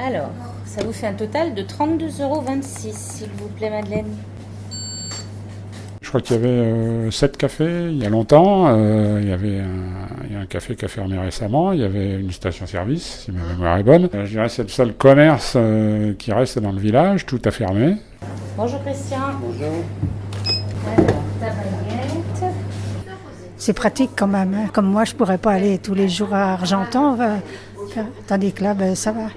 Alors, ça vous fait un total de 32,26 €, s'il vous plaît, Madeleine. Je crois qu'il y avait 7 cafés il y a longtemps. Il y a un café qui a fermé récemment. Il y avait une station-service, si ma mémoire est bonne. Je dirais que c'est le seul commerce qui reste dans le village. Tout a fermé. Bonjour Christian. Bonjour. Alors, ta baguette. C'est pratique quand même. Hein. Comme moi, je pourrais pas aller tous les jours à Argentan, tandis que là, ça va.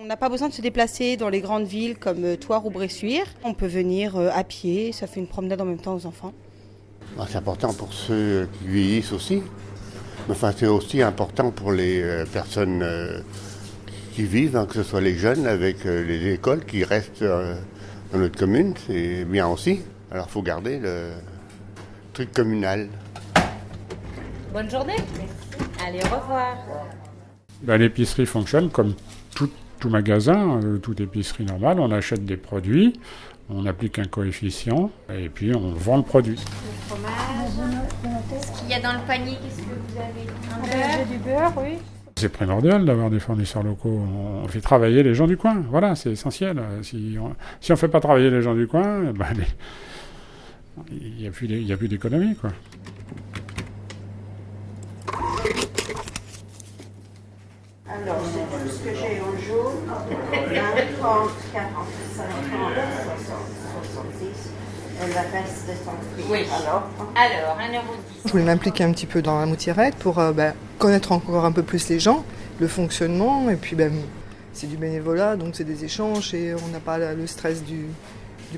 On n'a pas besoin de se déplacer dans les grandes villes comme Thouars ou Bressuire. On peut venir à pied, ça fait une promenade en même temps aux enfants. C'est important pour ceux qui vieillissent aussi. Enfin, c'est aussi important pour les personnes qui vivent, hein, que ce soit les jeunes avec les écoles qui restent dans notre commune. C'est bien aussi. Alors, il faut garder le truc communal. Bonne journée. Allez, au revoir. L'épicerie fonctionne comme tout magasin, toute épicerie normale. On achète des produits, on applique un coefficient et puis on vend le produit. Le fromage. Ce qu'il y a dans le panier, qu'est-ce que vous avez? Un beurre. J'ai du beurre, oui. C'est primordial d'avoir des fournisseurs locaux. On fait travailler les gens du coin. Voilà, c'est essentiel. Si on fait pas travailler les gens du coin, il n'y a plus d'économie, quoi. Alors, c'est tout ce que j'ai en jaune. 20, 30, 40, 50, 60, 70. Et le reste est en prix. Oui. Alors, 1,10 €. Je voulais m'impliquer un petit peu dans la Moutirette pour connaître encore un peu plus les gens, le fonctionnement. Et puis, c'est du bénévolat, donc c'est des échanges et on n'a pas le stress du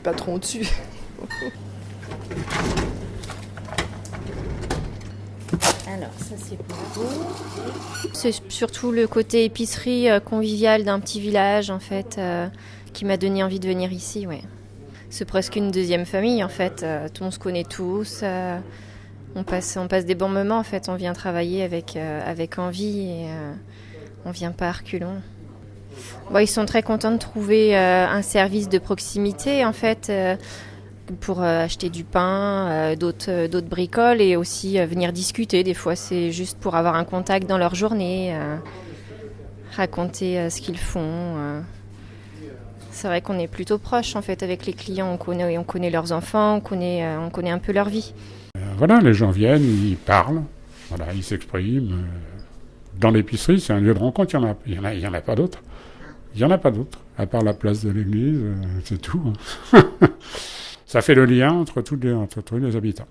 patron au-dessus. Alors, ça c'est pour vous. C'est surtout le côté épicerie conviviale d'un petit village, en fait, qui m'a donné envie de venir ici, ouais. C'est presque une deuxième famille, en fait. Tout le monde se connaît tous. On passe des bons moments, en fait. On vient travailler avec envie et on vient pas à reculons. Ils sont très contents de trouver un service de proximité, en fait, pour acheter du pain, d'autres bricoles et aussi venir discuter. Des fois, c'est juste pour avoir un contact dans leur journée, raconter ce qu'ils font. C'est vrai qu'on est plutôt proche en fait avec les clients. On connaît leurs enfants, on connaît un peu leur vie. Voilà, les gens viennent, ils parlent, voilà, ils s'expriment. Dans l'épicerie, c'est un lieu de rencontre. Il y en a pas d'autres. Il y en a pas d'autres, à part la place de l'église, c'est tout. Ça fait le lien entre tous les habitants.